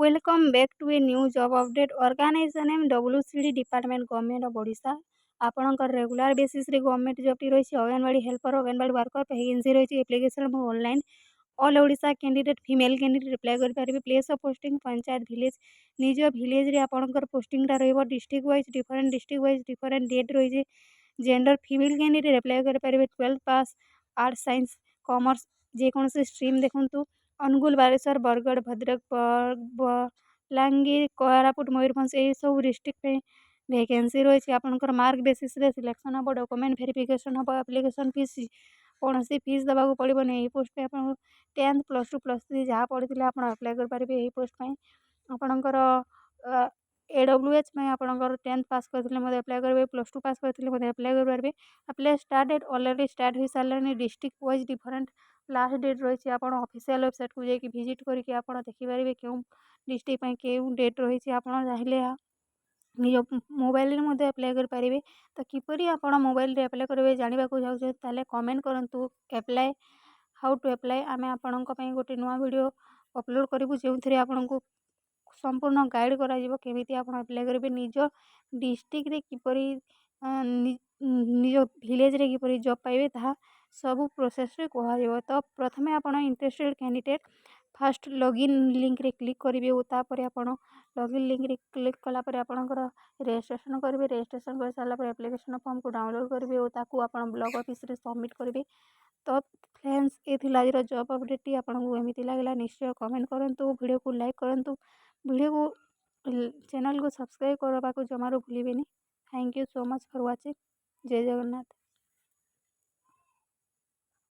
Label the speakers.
Speaker 1: Welcome back to a new job update. Organization name WCD Department Government of Odisha. ଆପଣଙ୍କର regular ବେସିସ୍ରେ government ଜବ୍ଟି ରହିଛି। Anganwadi helper anganwadi worker vacancy ରହିଛି। Application online. All Odisha candidate female candidate apply କରିପାରିବେ। Place of posting panchayat village. ନିଜ ଭିଲେଜ୍ରେ ଆପଣଙ୍କର ପୋଷ୍ଟିଂଟା ରହିବ। ଡିଷ୍ଟ୍ରିକ୍ଟ ୱାଇଜ୍ ଡିଫରେଣ୍ଟ ଡେଟ୍ ରହିଛି। ଜେଣ୍ଡର ଫିମେଲ୍ କ୍ୟାଣ୍ଡିଡେଟ୍ ଆପ୍ଲାଏ କରିପାରିବେ। 12th pass arts science commerce ଯେକୌଣସି ଷ୍ଟ୍ରିମ୍ ଦେଖନ୍ତୁ। ଅନୁଗୁଳ ବାଲେଶ୍ୱର ବରଗଡ଼ ଭଦ୍ରକ ବଲାଙ୍ଗୀର କୋରାପୁଟ ମୟୂରଭଞ୍ଜ ଏହିସବୁ ଡିଷ୍ଟ୍ରିକ୍ଟ ପାଇଁ ଭ୍ୟାକେନ୍ସି ରହିଛି। ଆପଣଙ୍କର ମାର୍କ ବେସିସ୍ରେ ସିଲେକ୍ସନ୍ ହେବ। ଡକୁମେଣ୍ଟ ଭେରିଫିକେସନ୍ ହେବ। ଆପ୍ଲିକେସନ୍ ଫିସ୍ କୌଣସି ଫିସ୍ ଦେବାକୁ ପଡ଼ିବନି। ଏହି ପୋଷ୍ଟ ପାଇଁ ଆପଣଙ୍କୁ 10th +2 +3 ଯାହା ପଢ଼ିଥିଲେ ଆପଣ ଆପ୍ଲାଏ କରିପାରିବେ। ଏହି ପୋଷ୍ଟ ପାଇଁ ଆପଣଙ୍କର AWH ପାଇଁ ଆପଣଙ୍କର 10th ପାସ୍ କରିଥିଲେ ମଧ୍ୟ ଆପ୍ଲାଏ କରିବେ। +2 ପାସ୍ କରିଥିଲେ ମଧ୍ୟ ଆପ୍ଲାଏ କରିପାରିବେ। Apply start date already start ହୋଇସାରିଲାଣି। District wise different last date ରହିଛି। ଆପଣ ଅଫିସିଆଲ୍ ୱେବସାଇଟ୍କୁ ଯାଇକି ଭିଜିଟ୍ କରିକି ଆପଣ ଦେଖିପାରିବେ କେଉଁ ଡିଷ୍ଟ୍ରିକ୍ଟ ପାଇଁ କେଉଁ ଡେଟ୍ ରହିଛି। ଆପଣ ଚାହିଁଲେ ନିଜ ମୋବାଇଲରେ ମଧ୍ୟ ଆପ୍ଲାଏ କରିପାରିବେ। ତ କିପରି ଆପଣ ମୋବାଇଲରେ ଆପ୍ଲାଏ କରିବେ ଜାଣିବାକୁ ଚାହୁଁଛନ୍ତି ତାହେଲେ କମେଣ୍ଟ କରନ୍ତୁ। How to apply. ଆମେ ଆପଣଙ୍କ ପାଇଁ ଗୋଟେ ନୂଆ ଭିଡ଼ିଓ ଅପଲୋଡ଼ କରିବୁ ଯେଉଁଥିରେ ଆପଣଙ୍କୁ ସମ୍ପୂର୍ଣ୍ଣ ଗାଇଡ଼ କରାଯିବ କେମିତି ଆପଣ ଆପ୍ଲାଏ କରିବେ। ନିଜ ଡିଷ୍ଟ୍ରିକ୍ଟରେ କିପରି ନିଜ ଭିଲେଜରେ କିପରି ଜବ୍ ପାଇବେ ତାହା ସବୁ ପ୍ରୋସେସ୍ରେ କୁହାଯିବ। ତ ପ୍ରଥମେ ଆପଣ ଇଣ୍ଟରେଷ୍ଟେଡ୍ କ୍ୟାଣ୍ଡିଡେଟ୍ ଫାଷ୍ଟ ଲଗ୍ଇନ୍ ଲିଙ୍କରେ କ୍ଲିକ୍ କରିବେ ଓ ତାପରେ ଆପଣ ଲଗ୍ଇନ୍ ଲିଙ୍କରେ କ୍ଲିକ୍ କଲା ପରେ ଆପଣଙ୍କର ରେଜିଷ୍ଟ୍ରେସନ୍ କରିବେ। ରେଜିଷ୍ଟ୍ରେସନ୍ କରିସାରିଲା ପରେ ଆପ୍ଲିକେସନ୍ ଫର୍ମକୁ ଡାଉନଲୋଡ଼୍ କରିବେ ଓ ତାକୁ ଆପଣ ବ୍ଲକ୍ ଅଫିସରେ ସବମିଟ୍ କରିବେ। ତ ଫ୍ରେଣ୍ଡସ୍ ଏ ଥିଲା ଆଜିର ଜବ୍ ଅପଡ଼େଟ୍ଟି। ଆପଣଙ୍କୁ ଏମିତି ଲାଗିଲା ନିଶ୍ଚୟ କମେଣ୍ଟ କରନ୍ତୁ। ଭିଡ଼ିଓକୁ ଲାଇକ୍ କରନ୍ତୁ। ଭିଡ଼ିଓକୁ ଚ୍ୟାନେଲକୁ ସବସ୍କ୍ରାଇବ୍ କରିବାକୁ ଜମାରୁ ଭୁଲିବେନି। Thank you so much for watching. Jai Jagannath.